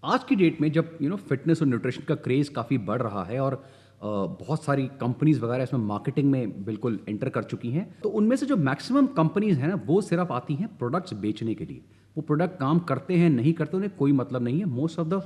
आज की डेट में जब फिटनेस और न्यूट्रिशन का क्रेज़ काफ़ी बढ़ रहा है और बहुत सारी कंपनीज वगैरह इसमें मार्केटिंग में बिल्कुल एंटर कर चुकी हैं, तो उनमें से जो मैक्सिमम कंपनीज हैं ना, वो सिर्फ आती हैं प्रोडक्ट्स बेचने के लिए। वो प्रोडक्ट काम करते हैं नहीं करते उन्हें कोई मतलब नहीं है। Most of the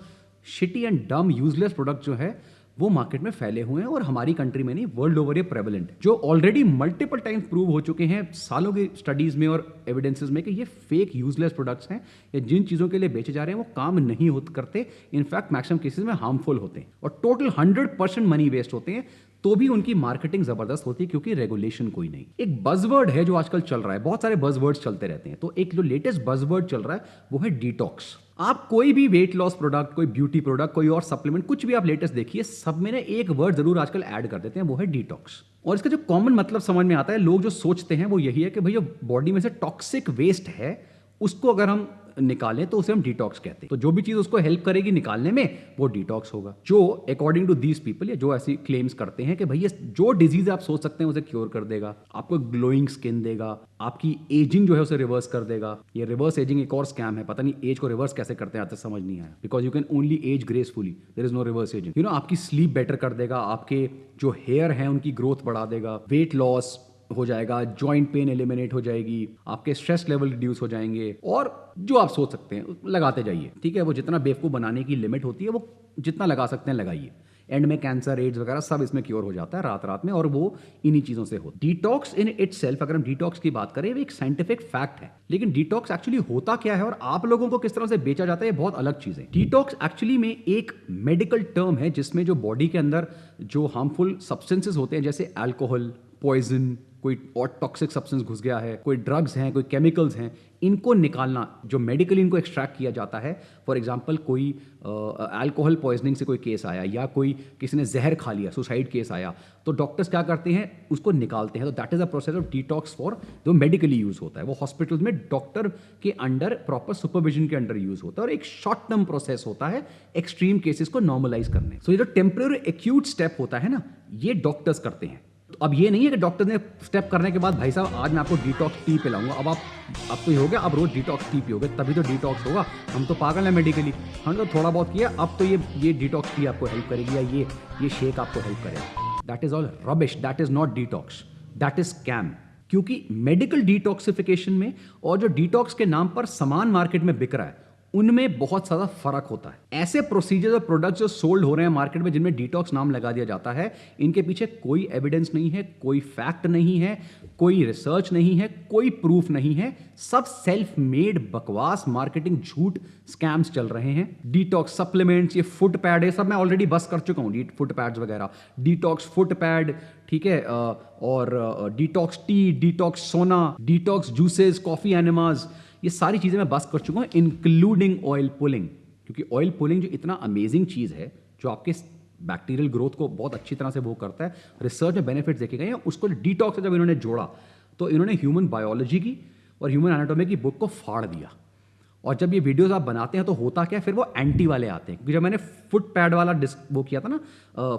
shitty and dumb useless product जो है वो मार्केट में फैले हुए हैं और हमारी कंट्री में नहीं, वर्ल्ड ओवर ये प्रेवलेंट है, जो ऑलरेडी मल्टीपल टाइम्स प्रूव हो चुके हैं सालों की स्टडीज में और एविडेंसेस में कि ये फेक यूजलेस प्रोडक्ट्स हैं या जिन चीज़ों के लिए बेचे जा रहे हैं वो काम नहीं होते करते, इनफैक्ट मैक्सिमम केसेस में हार्मफुल होते हैं और टोटल 100% मनी वेस्ट होते हैं। तो भी उनकी मार्केटिंग जबरदस्त होती है क्योंकि रेगुलेशन कोई नहीं। एक बजवर्ड है जो आजकल चल रहा है, बहुत सारे बजवर्ड्स चलते रहते हैं, तो एक जो लेटेस्ट बजवर्ड चल रहा है वो है डिटॉक्स। आप कोई भी वेट लॉस प्रोडक्ट, कोई ब्यूटी प्रोडक्ट, कोई और सप्लीमेंट, कुछ भी आप लेटेस्ट देखिए, सब में ना एक वर्ड जरूर आजकल ऐड कर देते हैं, वो है डिटॉक्स। और इसका जो कॉमन मतलब समझ में आता है, लोग जो सोचते हैं वो यही है कि भैया बॉडी में से टॉक्सिक वेस्ट है, उसको अगर हम निकालें तो उसे हम डिटॉक्स कहते हैं। तो जो भी चीज उसको हेल्प करेगी निकालने में वो डिटॉक्स होगा, जो अकॉर्डिंग टू दीज पीपल या जो ऐसी क्लेम्स करते हैं कि भैया जो डिजीज आप सोच सकते हैं उसे क्योर कर देगा, आपको ग्लोइंग स्किन देगा, आपकी एजिंग जो है उसे रिवर्स कर देगा। ये रिवर्स एजिंग एक और स्कैम है, पता नहीं एज को रिवर्स कैसे करते हैं, आज तक समझ नहीं आया। Because you can only age gracefully, there is no reverse ageing. आपकी स्लीप बेटर कर देगा, आपके जो हेयर है उनकी ग्रोथ बढ़ा देगा, वेट लॉस हो जाएगा, जॉइंट पेन एलिमिनेट हो जाएगी, आपके स्ट्रेस लेवल रिड्यूस हो जाएंगे, और जो आप सोच सकते हैं लगाते जाइए। ठीक है, वो जितना बेवकूफ बनाने की लिमिट होती है वो जितना लगा सकते हैं लगाइए। एंड में कैंसर, एड्स वगैरह सब इसमें क्योर हो जाता है रात रात में, और वो इन्हीं चीजों से हो। डिटॉक्स इन इटसेल्फ, अगर हम डिटॉक्स की बात करें, वो एक साइंटिफिक फैक्ट है, लेकिन डिटॉक्स एक्चुअली होता क्या है और आप लोगों को किस तरह से बेचा जाता है, ये बहुत अलग चीज है। डिटॉक्स एक्चुअली में एक मेडिकल टर्म है जिसमें जो बॉडी के अंदर जो हार्मफुल सब्सटेंसेस होते हैं, जैसे अल्कोहल, पॉइजन, कोई और टॉक्सिक सब्सटेंस घुस गया है, कोई ड्रग्स हैं, कोई केमिकल्स हैं, इनको निकालना, जो मेडिकली इनको एक्सट्रैक्ट किया जाता है। फॉर एग्जांपल कोई अल्कोहल पॉइजनिंग से कोई केस आया या कोई किसी ने जहर खा लिया, सुसाइड केस आया, तो डॉक्टर्स क्या करते हैं, उसको निकालते हैं। तो that is a process of detox for जो मेडिकली यूज होता है। वो हॉस्पिटल्स में डॉक्टर के अंडर प्रॉपर सुपरविजन के अंडर यूज होता है और एक शॉर्ट टर्म प्रोसेस होता है एक्सट्रीम केसेस को नॉर्मलाइज करने। सो ये जो टेम्पररी एक्यूट स्टेप होता है ना, ये डॉक्टर्स करते हैं। तो अब ये नहीं है कि डॉक्टर ने स्टेप करने के बाद भाई साहब आज मैं आपको डिटॉक्स टी पिलाऊंगा, अब तो ये हो गया, अब रोज डिटॉक्स टी पियोगे तभी तो डिटॉक्स होगा। हम तो पागल हैं मेडिकली, हमने तो थोड़ा बहुत किया, अब तो ये डिटॉक्स टी आपको हेल्प करेगी या ये शेक आपको हेल्प करेगा। That is all rubbish, that is not detox, that is scam. क्योंकि मेडिकल डिटॉक्सिफिकेशन में और जो डिटॉक्स के नाम पर सामान मार्केट में बिक रहा है, उनमें बहुत ज्यादा फर्क होता है। ऐसे प्रोसीजर्स और प्रोडक्ट्स जो सोल्ड हो रहे हैं मार्केट में जिनमें डिटॉक्स नाम लगा दिया जाता है, इनके पीछे कोई एविडेंस नहीं है, कोई फैक्ट नहीं है, कोई रिसर्च नहीं है, कोई प्रूफ नहीं है, सब सेल्फ मेड बकवास मार्केटिंग झूठ स्कैम्स चल रहे हैं। डिटॉक्स सप्लीमेंट्स, ये फुट पैड है, सब मैं ऑलरेडी बस कर चुका हूं, फुट पैड्स वगैरह, डिटॉक्स फुट पैड, ठीक है, और डिटॉक्स टी, डिटॉक्स सोना, डिटॉक्स जूसेस, कॉफी एनिमास, ये सारी चीजें मैं बस कर चुका हूं, इंक्लूडिंग ऑयल पुलिंग। क्योंकि ऑयल पुलिंग जो इतना अमेजिंग चीज है, जो आपके बैक्टीरियल ग्रोथ को बहुत अच्छी तरह से वो करता है, रिसर्च में बेनिफिट्स देखे गए हैं, उसको डिटॉक्स से जब इन्होंने जोड़ा तो इन्होंने ह्यूमन बायोलॉजी की और ह्यूमन एनाटॉमी की बुक को फाड़ दिया। और जब ये वीडियोस आप बनाते हैं तो होता क्या, फिर वो एंटी वाले आते हैं। क्योंकि जब मैंने फुट पैड वाला वो किया था ना,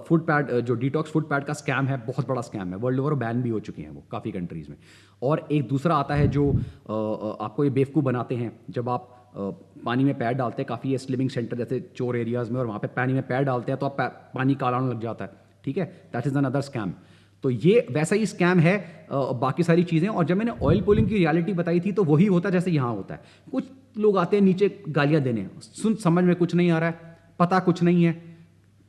फुट पैड, जो डिटॉक्स फुट पैड का स्कैम है, बहुत बड़ा स्कैम है, वर्ल्ड ओवर बैन भी हो चुके हैं वो काफ़ी कंट्रीज़ में। और एक दूसरा आता है जो आपको ये बेवकूफ़ बनाते हैं, जब आप पानी में पैर डालते हैं, काफ़ी स्लिमिंग सेंटर जैसे चोर एरियाज़ में, और वहाँ पे पानी में पैर डालते हैं तो आप पानी काला होने लग जाता है, ठीक है, दैट इज़ अनदर स्कैम। तो ये वैसा ही स्कैम है बाकी सारी चीज़ें। और जब मैंने ऑयल पुलिंग की रियलिटी बताई थी तो वही होता जैसे यहाँ होता है, कुछ लोग आते हैं नीचे गालियाँ देने, समझ में कुछ नहीं आ रहा है, पता कुछ नहीं है,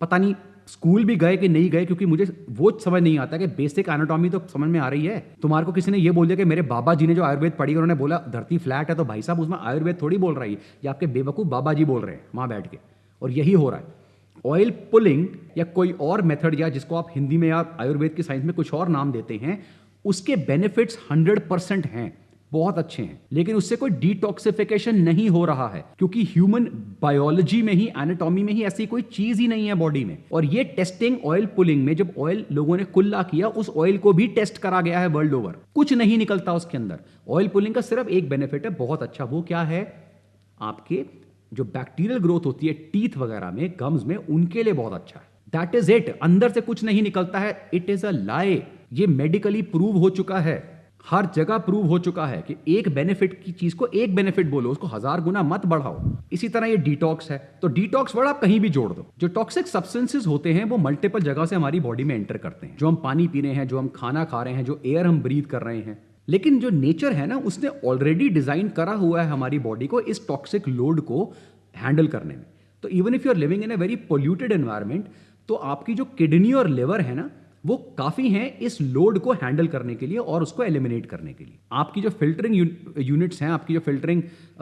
पता नहीं स्कूल भी गए कि नहीं गए, क्योंकि मुझे वो समझ नहीं आता कि बेसिक एनाटॉमी तो समझ में आ रही है। तुम्हारे को किसी ने ये बोल दिया कि मेरे बाबा जी ने जो आयुर्वेद पढ़ी, उन्होंने बोला धरती फ्लैट है, तो भाई साहब उसमें आयुर्वेद थोड़ी बोल रही है, ये आपके बेवकूफ़ बाबा जी बोल रहे हैं वहाँ बैठ के। और यही हो रहा है। ऑयल पुलिंग या कोई और मेथड, या जिसको आप हिंदी में या आयुर्वेद की साइंस में कुछ और नाम देते हैं, उसके बेनिफिट्स 100% हैं, बहुत अच्छे हैं, लेकिन उससे कोई डिटॉक्सिफिकेशन नहीं हो रहा है, क्योंकि ह्यूमन बायोलॉजी में ही, एनाटॉमी में ही ऐसी कोई चीज ही नहीं है बॉडी में। और ये टेस्टिंग ऑयल पुलिंग में, जब ऑयल लोगों ने कुल्ला किया, उस ऑयल को भी टेस्ट करा गया है वर्ल्ड ओवर, कुछ नहीं निकलता उसके अंदर। ऑयल पुलिंग का सिर्फ एक बेनिफिट है, बहुत अच्छा, वो क्या है, आपके जो बैक्टीरियल ग्रोथ होती है टीथ वगैरह में, गम्स में, उनके लिए बहुत अच्छा है। दैट इज इट, अंदर से कुछ नहीं निकलता है, इट इज अ लाई, ये मेडिकली प्रूव हो चुका है। हर जगह प्रूव हो चुका है कि एक बेनिफिट की चीज को एक बेनिफिट बोलो, उसको 1000 गुना मत बढ़ाओ। इसी तरह ये डिटॉक्स है, तो डिटॉक्स वर्ड आप कहीं भी जोड़ दो। जो टॉक्सिक सब्सटेंसेस होते हैं वो मल्टीपल जगह से हमारी बॉडी में एंटर करते हैं, जो हम पानी पी रहे हैं, जो हम खाना खा रहे हैं, जो एयर हम ब्रीथ कर रहे हैं। लेकिन जो नेचर है ना, उसने ऑलरेडी डिजाइन करा हुआ है हमारी बॉडी को इस टॉक्सिक लोड को हैंडल करने में। तो even if you are living in a very polluted environment, तो आपकी जो किडनी और लिवर है ना, वो काफी हैं इस लोड को हैंडल करने के लिए और उसको एलिमिनेट करने के लिए। आपकी जो फिल्टरिंग यूनिट्स हैं, आपकी जो फिल्टरिंग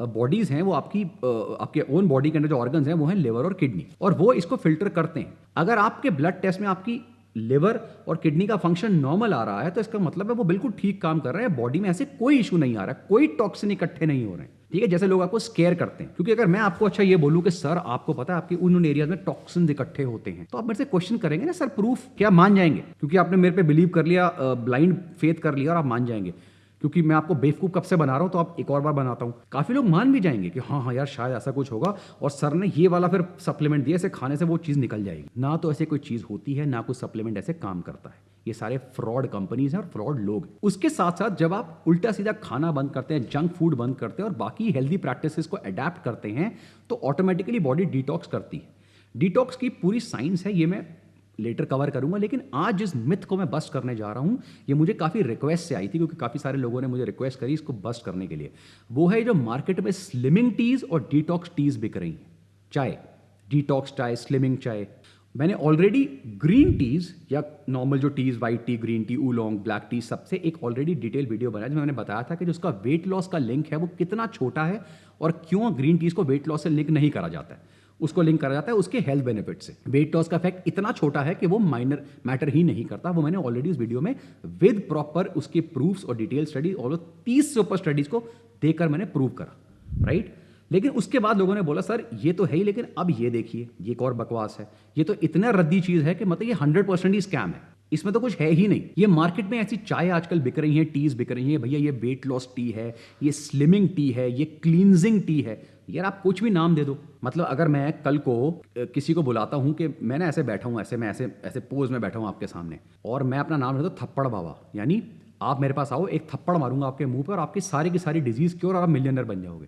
बॉडीज हैं, वो आपके ओन बॉडी के अंदर जो ऑर्गन्स हैं वो हैं लिवर और किडनी, और वो इसको फिल्टर करते हैं। अगर आपके ब्लड टेस्ट में आपकी लिवर और किडनी का फंक्शन नॉर्मल आ रहा है, तो इसका मतलब है वो बिल्कुल ठीक काम कर रहे हैं, बॉडी में ऐसे कोई इशू नहीं आ रहा है, कोई टॉक्सिन इकट्ठे नहीं हो रहे हैं। ठीक है, जैसे लोग आपको स्केयर करते हैं, क्योंकि अगर मैं आपको अच्छा ये बोलूं कि सर आपको पता है आपके उन एरियाज में टॉक्सिन इकट्ठे होते हैं, तो आप मेरे से क्वेश्चन करेंगे ना, सर प्रूफ, क्या मान जाएंगे? क्योंकि आपने मेरे पे बिलीव कर लिया, ब्लाइंड फेथ कर लिया, और आप मान जाएंगे। क्योंकि मैं आपको बेवकूफ कब से बना रहा हूं, तो आप एक और बार बनाता हूं, काफी लोग मान भी जाएंगे कि हाँ हाँ यार शायद ऐसा कुछ होगा, और सर ने ये वाला फिर सप्लीमेंट दिया, इसे खाने से वो चीज निकल जाएगी। ना तो ऐसे कोई चीज होती है, ना कोई सप्लीमेंट ऐसे काम करता है। ये सारे फ्रॉड कंपनीज हैं और फ्रॉड लोग। उसके साथ साथ जब आप उल्टा सीधा खाना बंद करते हैं, जंक फूड बंद करते हैं और बाकी हेल्दी प्रैक्टिसेस को अडेप्ट करते हैं, तो ऑटोमेटिकली बॉडी डिटॉक्स करती है। डिटॉक्स की पूरी साइंस है, ये मैं लेटर कवर करूंगा। लेकिन आज जिस मिथ को मैं बस्ट करने जा रहा हूं, ये मुझे काफी रिक्वेस्ट से आई थी, क्योंकि काफी सारे लोगों ने मुझे रिक्वेस्ट करी इसको बस्ट करने के लिए। वो है जो मार्केट में स्लिमिंग टीज और डिटॉक्स टीज बिक रही हैं। चाय, डिटॉक्स चाय, स्लिमिंग चाय। मैंने ऑलरेडी ग्रीन टीज या नॉर्मल जो teas, white tea, green tea, oolong, black tea, सबसे एक ऑलरेडी डिटेल वीडियो बनाया जिसमें मैंने बताया था कि जो उसका वेट लॉस का लिंक है वो कितना छोटा है, और क्यों ग्रीन टीज को वेट लॉस से लिंक नहीं करा जाता है। उसको लिंक करा जाता है उसके हेल्थ बेनिफिट से। वेट लॉस का इफेक्ट इतना छोटा है कि वो माइनर मैटर ही नहीं करता। वो मैंने ऑलरेडी उस वीडियो में विद प्रॉपर उसके प्रूफ्स और डिटेल स्टडी, और 30 से ऊपर स्टडीज को देखकर मैंने प्रूव करा, राइट। लेकिन उसके बाद लोगों ने बोला सर ये तो है ही, लेकिन अब ये देखिए, ये एक और बकवास है, ये तो इतना रद्दी चीज है कि मतलब ये 100% ही स्कैम है, इसमें तो कुछ है ही नहीं। ये मार्केट में ऐसी चाय आजकल बिक रही है, टीज बिक रही है, भैया ये वेट लॉस टी है, ये स्लिमिंग टी है, ये क्लींजिंग टी है। यार आप कुछ भी नाम दे दो। मतलब अगर मैं कल को किसी को बुलाता हूं कि मैं ना ऐसे बैठा हूं, मैं ऐसे पोज में बैठा हूं आपके सामने, और मैं अपना नाम ले दो थप्पड़ बाबा, यानी आप मेरे पास आओ, एक थप्पड़ मारूंगा आपके मुंह पर और आपकी सारी की सारी डिजीज क्योर, और आप मिलियनर बन जाओगे।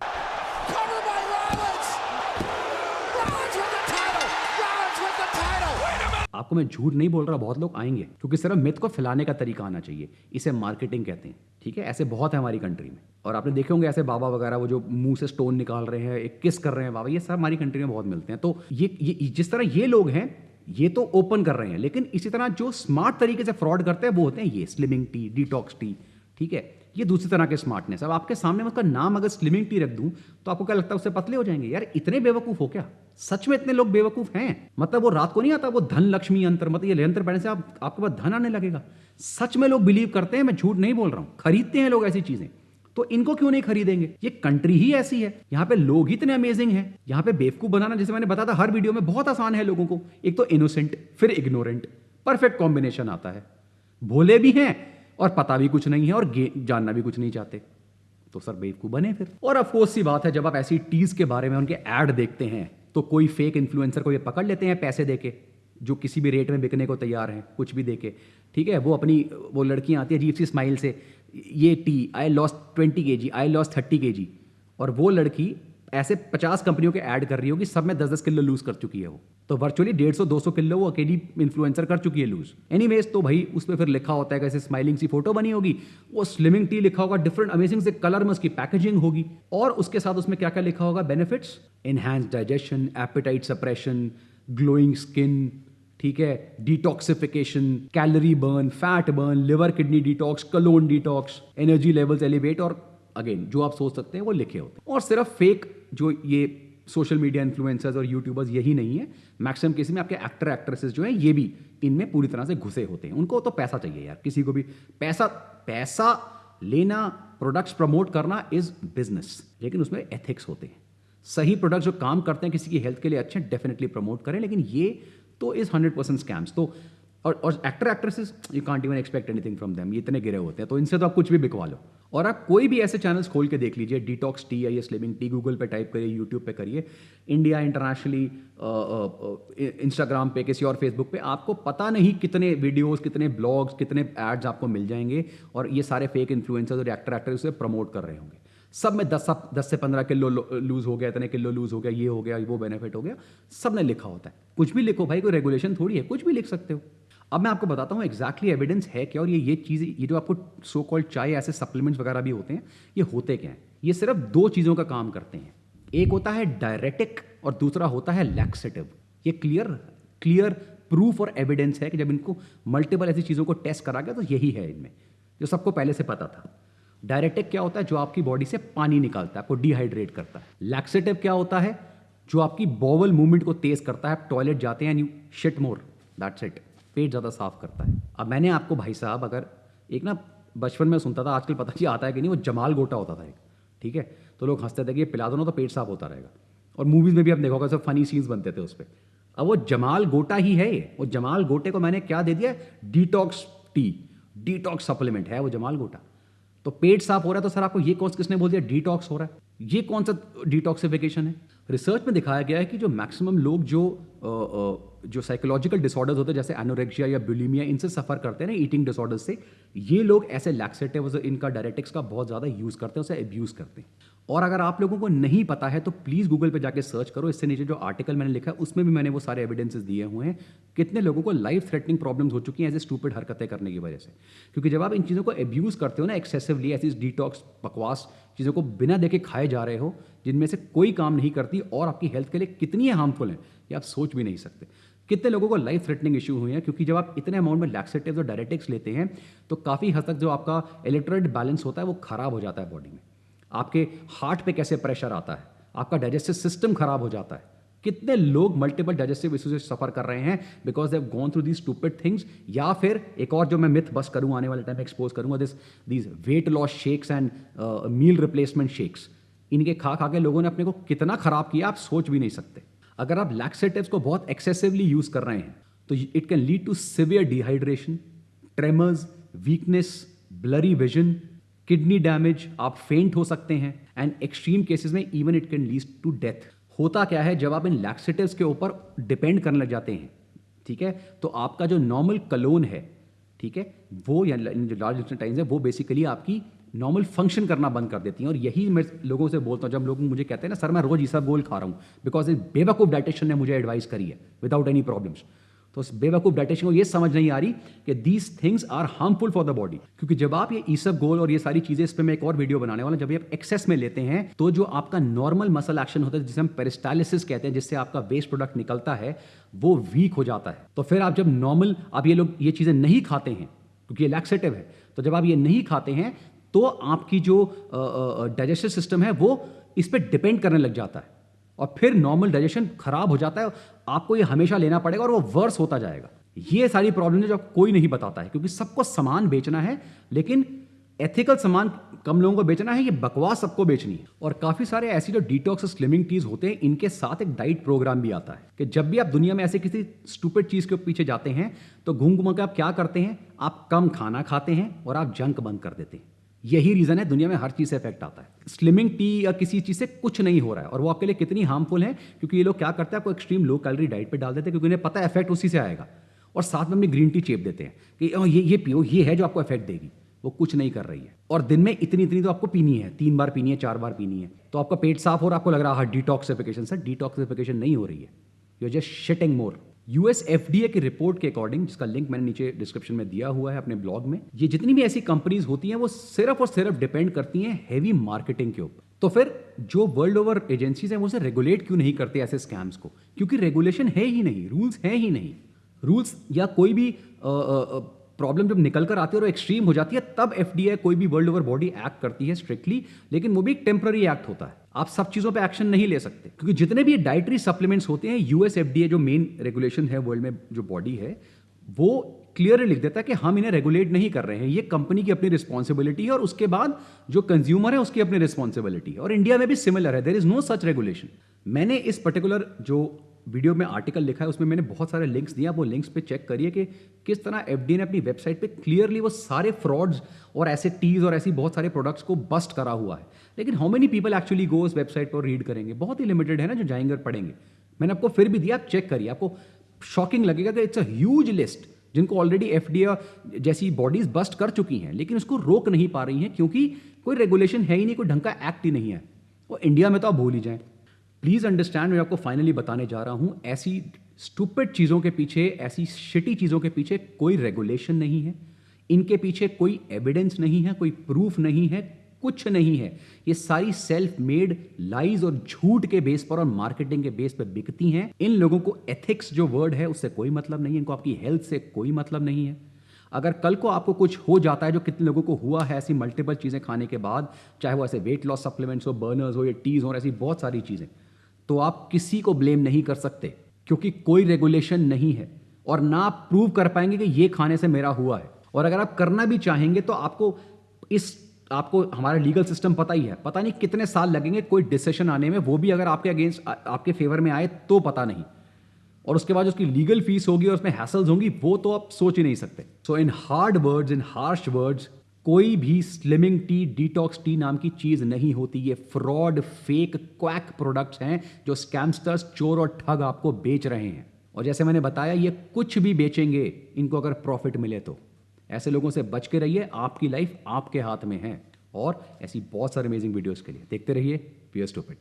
आपको मैं झूठ नहीं बोल रहा, बहुत लोग आएंगे, क्योंकि सिर्फ मिथ को फैलाने का तरीका आना चाहिए। इसे मार्केटिंग कहते हैं, ठीक है। ऐसे बहुत है हमारी कंट्री में, और आपने देखे होंगे ऐसे बाबा वगैरह, वो जो मुंह से स्टोन निकाल रहे हैं, एक किस कर रहे हैं बाबा, ये सब हमारी कंट्री में बहुत मिलते हैं। तो ये जिस तरह ये लोग हैं, ये तो ओपन कर रहे हैं, लेकिन इसी तरह जो स्मार्ट तरीके से फ्रॉड करते हैं वो होते हैं ये स्लिमिंग टी, डिटॉक्स टी, ठीक है। ये दूसरी तरह के स्मार्टनेस। अब आपके सामने उसका नाम अगर स्लिमिंग टी रख दूं, तो आपको क्या लगता है उससे पतले हो जाएंगे? यार इतने बेवकूफ हो क्या? सच में इतने लोग बेवकूफ हैं? मतलब वो रात को नहीं आता वो धन लक्ष्मी यंत्र, मतलब ये यंत्र पहनने से आपके पास धन आने लगेगा। सच में लोग बिलीव करते हैं, मैं झूठ नहीं बोल रहा हूं, खरीदते हैं लोग ऐसी चीजें। तो इनको क्यों नहीं खरीदेंगे? ये कंट्री ही ऐसी है, यहाँ पे लोग ही इतने अमेजिंग हैं। यहाँ पे बेवकूफ बनाना, जैसे मैंने बताया था हर वीडियो में, बहुत आसान है लोगों को। एक तो इनोसेंट, फिर इग्नोरेंट, परफेक्ट कॉम्बिनेशन आता है। भोले भी हैं और पता भी कुछ नहीं है और जानना भी कुछ नहीं चाहते, तो सर बेवकूफ बने फिर। और अफकोर्स सी बात है, जब आप ऐसी टीज के बारे में उनके ऐड देखते हैं, तो कोई फेक इन्फ्लुएंसर को ये पकड़ लेते हैं पैसे देके, जो किसी भी रेट में बिकने को तैयार हैं, कुछ भी देके, ठीक है। वो लड़कियां आती है अजीब सी स्माइल से, ये T I lost 20 kg, I lost 30 kg, और वो लड़की ऐसे 50 कंपनियों के ऐड कर रही होगी, सब में 10-10 किलो लूज कर चुकी है वो। तो वर्चुअली 150-200 किलो वो अकेली इन्फ्लुएंसर कर चुकी है लूज। एनीवेज, तो भाई उस पर फिर लिखा होता है, कैसे स्माइलिंग सी फोटो बनी होगी, वो स्लिमिंग टी लिखा होगा, डिफरेंट अमेजिंग से कलर में उसकी पैकेजिंग होगी, और उसके साथ उसमें क्या क्या लिखा होगा, benefits, enhance digestion, appetite suppression, glowing skin, ठीक है, detoxification, calorie burn, fat burn, liver kidney detox, colon detox, energy levels elevate, और अगेन जो आप सोच सकते हैं वो लिखे होते हैं। और सिर्फ फेक जो ये सोशल मीडिया इन्फ्लुएंसर्स और यूट्यूबर्स यही नहीं है, मैक्सिमम केस में आपके एक्टर एक्ट्रेसेस जो हैं ये भी इनमें पूरी तरह से घुसे होते हैं। उनको तो पैसा चाहिए यार, किसी को भी पैसा लेना, प्रोडक्ट्स प्रमोट करना इज बिजनेस, लेकिन उसमें एथिक्स होते हैं। सही प्रोडक्ट्स जो काम करते हैं, किसी की हेल्थ के लिए अच्छे, डेफिनेटली प्रमोट करें, लेकिन ये तो इज 100% स्कैम्स। तो और actor actresses you can't even expect anything from them, ये इतने गिरे होते हैं, तो इनसे तो आप कुछ भी बिकवा लो। और आप कोई भी ऐसे चैनल्स खोल के देख लीजिए, डिटॉक्स टी या ये स्लिमिंग टी, गूगल पे टाइप करिए, यूट्यूब पे करिए, इंडिया इंटरनेशनली, इंस्टाग्राम पे, किसी और फेसबुक पे, आपको पता नहीं कितने वीडियोस, कितने ब्लॉग्स, कितने एड्स आपको मिल जाएंगे, और ये सारे फेक इन्फ्लुएंसर्स और एक्टर एक्ट्रेस उसे प्रमोट कर रहे होंगे। सब में 10 से 15 किलो लूज हो गया, इतने किलो लूज हो गया, ये हो गया, वो बेनिफिट हो गया, सब ने लिखा होता है। कुछ भी लिखो भाई, कोई रेगुलेशन थोड़ी है, कुछ भी लिख सकते हो। अब मैं आपको बताता हूँ एग्जैक्टली एविडेंस है क्या, और ये चीज़, ये जो आपको सो कॉल्ड चाय ऐसे सप्लीमेंट्स वगैरह भी होते हैं, ये होते क्या हैं? ये सिर्फ दो चीज़ों का काम करते हैं। एक होता है डायरेटिक और दूसरा होता है लैक्सेटिव। ये क्लियर प्रूफ और एविडेंस है कि जब इनको मल्टीपल ऐसी चीज़ों को टेस्ट करा गया तो यही है इनमें, जो सबको पहले से पता था। डायरेटिक क्या होता है? जो आपकी बॉडी से पानी निकालता है, आपको डिहाइड्रेट करता है। लैक्सेटिव क्या होता है? जो आपकी बॉवल मूवमेंट को तेज करता है, आप टॉयलेट जाते हैं and you shit more, that's it, पेट ज़्यादा साफ करता है। अब मैंने आपको भाई साहब, अगर एक ना बचपन में सुनता था, आजकल पता नहीं आता है कि नहीं, वो जमाल गोटा होता था एक, ठीक है, तो लोग हंसते थे कि ये पिला दो ना तो पेट साफ होता रहेगा, और मूवीज़ में भी आप देखोगे सब फनी सीन्स बनते थे उस पर। अब वो जमाल गोटा ही है ये, वो जमाल गोटे को मैंने क्या दे दिया? डिटॉक्स टी, डिटॉक्स सप्लीमेंट है वो जमाल गोटा। तो पेट साफ हो रहा है, तो सर आपको ये कौन, किसने बोल दिया डिटॉक्स हो रहा है? ये कौन सा डिटॉक्सिफिकेशन है? रिसर्च में दिखाया गया है कि जो मैक्सिमम लोग जो साइकोलॉजिकल डिसऑर्डर्स होते हैं, जैसे एनोरेक्सिया या बुलिमिया, इनसे सफ़र करते हैं ना, ईटिंग डिसऑर्डर्स से, ये लोग ऐसे लैक्सेटिव्स, इनका डायरेटिक्स का बहुत ज़्यादा यूज़ करते हैं, उसे एब्यूज़ करते हैं। और अगर आप लोगों को नहीं पता है तो प्लीज़ गूगल पे जाके सर्च करो। इससे नीचे जो आर्टिकल मैंने लिखा है उसमें भी मैंने वो सारे एविडेंसेस दिए हुए हैं, कितने लोगों को लाइफ थ्रेटनिंग प्रॉब्लम्स हो चुकी हैं ऐसे स्टूपिड हरकतें करने की वजह से। क्योंकि जब आप इन चीज़ों को एब्यूज़ करते हो ना एक्सेसिवली, ऐसी डिटॉक्स बकवास चीज़ों को बिना देखे खाए जा रहे हो, जिनमें से कोई काम नहीं करती और आपकी हेल्थ के लिए कितनी हार्मफुल है, ये आप सोच भी नहीं सकते। कितने लोगों को लाइफ थ्रेटनिंग इशू हुए हैं, क्योंकि जब आप इतने अमाउंट में लैक्सेटिव्स और डायरेटिक्स लेते हैं तो काफ़ी हद तक जो आपका इलेक्ट्रोलाइट बैलेंस होता है वो खराब हो जाता है बॉडी में। आपके हार्ट पे कैसे प्रेशर आता है, आपका डाइजेस्टिव सिस्टम खराब हो जाता है। कितने लोग मल्टीपल डाइजेस्टिव इशू से सफर कर रहे हैं because they have gone through these stupid things. या फिर एक और जो मैं मिथ बस करूँ, आने वाले टाइम में एक्सपोज करूँगा, these weight loss shakes and meal replacement shakes, इनके खा के लोगों ने अपने को कितना खराब किया आप सोच भी नहीं सकते। अगर आप लैक्सेटिव्स को बहुत एक्सेसिवली यूज कर रहे हैं तो it can lead to severe dehydration, tremors, weakness, blurry vision, kidney damage, आप फेंट हो सकते हैं, एंड एक्सट्रीम केसेस में even it can lead to death. होता क्या है, जब आप इन लैक्सेटिव्स के ऊपर डिपेंड करने लग जाते हैं, ठीक है, तो आपका जो नॉर्मल कलोन है, ठीक है, वो या जो लार्ज इंटेस्टाइन्स है वो बेसिकली आपकी नॉर्मल फंक्शन करना बंद कर देती हैं। और यही मैं लोगों से बोलता हूँ, जब लोग मुझे कहते हैं ना सर मैं रोज ईसबगोल खा रहा हूँ, बिकॉज इस बेवकूफ़ डाइटिशियन ने मुझे एडवाइस करी है विदाउट एनी प्रॉब्लम्स, तो उस बेवकूफ़ डाइटिशियन को ये समझ नहीं आ रही कि these things are harmful for the body. क्योंकि जब आप ये ईसबगोल और ये सारी चीज़ें, इस पर मैं एक और वीडियो बनाने वाला, जब ये आप एक्सेस में लेते हैं तो जो आपका नॉर्मल मसल एक्शन होता है, जिसे हम पेरिस्टालिसिस कहते हैं, जिससे आपका वेस्ट प्रोडक्ट निकलता है, वो वीक हो जाता है। तो फिर आप जब नॉर्मल, आप ये लोग ये चीज़ें नहीं खाते हैं क्योंकि ये लैक्सेटिव है, तो जब आप ये नहीं खाते हैं तो आपकी जो डाइजेस्टिव सिस्टम है वो इस पर डिपेंड करने लग जाता है, और फिर नॉर्मल डाइजेशन खराब हो जाता है। आपको ये हमेशा लेना पड़ेगा और वो वर्स होता जाएगा। ये सारी प्रॉब्लम है जो कोई नहीं बताता है, क्योंकि सबको सामान बेचना है, लेकिन एथिकल सामान कम लोगों को बेचना है, ये बकवास सबको बेचनी है। और काफ़ी सारे ऐसी जो डिटॉक्स स्लिमिंग टीज होते हैं, इनके साथ एक डाइट प्रोग्राम भी आता है कि जब भी आप दुनिया में ऐसे किसी स्टूपिड चीज़ के पीछे जाते हैं तो घूम घूम कर आप क्या करते हैं, आप कम खाना खाते हैं और आप जंक बंद कर देते हैं। यही रीज़न है दुनिया में हर चीज़ से इफेक्ट आता है। स्लिमिंग टी या किसी चीज़ से कुछ नहीं हो रहा है, और वो आपके लिए कितनी हार्मफुल है, क्योंकि ये लोग क्या करते हैं, आपको एक्सट्रीम लो कैलोरी डाइट पे डाल देते हैं, क्योंकि उन्हें पता है इफेक्ट उसी से आएगा, और साथ में अपनी ग्रीन टी चेप देते हैं कि ये पियो, ये है जो आपको इफेक्ट देगी। वो कुछ नहीं कर रही है, और दिन में इतनी तो आपको पीनी है, 3 बार पीनी है, 4 बार पीनी है, तो आपका पेट साफ हो रहा है, आपको लग रहा है डिटॉक्सिफिकेशन। सर डिटॉक्सिफिकेशन नहीं हो रही है, you are just shitting more. US FDA की रिपोर्ट के अकॉर्डिंग, जिसका लिंक मैंने नीचे डिस्क्रिप्शन में दिया हुआ है अपने ब्लॉग में, ये जितनी भी ऐसी कंपनीज होती हैं वो सिर्फ और सिर्फ डिपेंड करती हैं हैवी मार्केटिंग के ऊपर। तो फिर जो वर्ल्ड ओवर एजेंसीज हैं वो उसे रेगुलेट क्यों नहीं करते ऐसे स्कैम्स को? क्योंकि रेगुलेशन है ही नहीं, रूल्स है ही नहीं। रूल्स या कोई भी प्रॉब्लम जब निकल कर आती है और एक्सट्रीम हो जाती है, तब एफडीए कोई भी वर्ल्ड ओवर बॉडी एक्ट करती है स्ट्रिक्टली, लेकिन वो भी एक टेम्पररी एक्ट होता है। आप सब चीज़ों पे एक्शन नहीं ले सकते, क्योंकि जितने भी डाइटरी सप्लीमेंट्स होते हैं, यूएस एफडीए जो मेन रेगुलेशन है वर्ल्ड में, जो बॉडी है, वो क्लियरली लिख देता है कि हम इन्हें रेगुलेट नहीं कर रहे हैं, ये कंपनी की अपनी रिस्पॉन्सिबिलिटी है, और उसके बाद जो कंज्यूमर है उसकी अपनी रिस्पॉन्सिबिलिटी है। और इंडिया में भी सिमिलर है, there is no such regulation. मैंने इस पर्टिकुलर जो वीडियो में आर्टिकल लिखा है उसमें मैंने बहुत सारे लिंक्स दिए, आप वो लिंक्स पे चेक करिए कि किस तरह एफडीए ने अपनी वेबसाइट पे क्लियरली वो सारे फ्रॉड्स और ऐसे टीज और ऐसी बहुत सारे प्रोडक्ट्स को बस्ट करा हुआ है। लेकिन how many people actually go उस वेबसाइट पर रीड करेंगे? बहुत ही लिमिटेड है ना जो जाएंगे और पढ़ेंगे। मैंने आपको फिर भी दिया, आप चेक करिए, आपको शॉकिंग लगेगा कि इट्स अ ह्यूज लिस्ट जिनको ऑलरेडी एफडीए जैसी बॉडीज बस्ट कर चुकी हैं, लेकिन उसको रोक नहीं पा रही हैं क्योंकि कोई रेगुलेशन है ही नहीं, कोई ढंग का एक्ट ही नहीं है। और इंडिया में तो आप भूल ही जाएं। प्लीज अंडरस्टैंड, मैं आपको फाइनली बताने जा रहा हूं, ऐसी स्टूपिड चीजों के पीछे, ऐसी शिटी चीजों के पीछे कोई रेगुलेशन नहीं है, इनके पीछे कोई एविडेंस नहीं है, कोई प्रूफ नहीं है, कुछ नहीं है। ये सारी सेल्फ मेड लाइज और झूठ के बेस पर और मार्केटिंग के बेस पर बिकती हैं। इन लोगों को एथिक्स जो वर्ड है उससे कोई मतलब नहीं है, इनको आपकी हेल्थ से कोई मतलब नहीं है। अगर कल को आपको कुछ हो जाता है, जो कितने लोगों को हुआ है ऐसी मल्टीपल चीजें खाने के बाद, चाहे वो ऐसे वेट लॉस सप्लीमेंट्स हो, बर्नर्स हो, या टीज हो, ऐसी बहुत सारी चीजें, तो आप किसी को ब्लेम नहीं कर सकते क्योंकि कोई रेगुलेशन नहीं है और ना आप प्रूव कर पाएंगे कि ये खाने से मेरा हुआ है। और अगर आप करना भी चाहेंगे तो आपको हमारा लीगल सिस्टम पता ही है, पता नहीं कितने साल लगेंगे कोई डिसीजन आने में, वो भी अगर आपके अगेंस्ट, आपके फेवर में आए तो पता नहीं। और उसके बाद उसकी लीगल फीस होगी और उसमें हैसल्स होंगी, वो तो आप सोच ही नहीं सकते। So in hard words, in harsh words, कोई भी स्लिमिंग टी, डिटॉक्स टी नाम की चीज नहीं होती। ये फ्रॉड, फेक, क्वैक प्रोडक्ट्स हैं जो स्कैमस्टर्स, चोर और ठग आपको बेच रहे हैं। और जैसे मैंने बताया, ये कुछ भी बेचेंगे इनको अगर प्रॉफिट मिले तो। ऐसे लोगों से बच के रहिए, आपकी लाइफ आपके हाथ में है। और ऐसी बहुत सारे अमेजिंग वीडियोस के लिए देखते रहिए पियर स्टूपिड।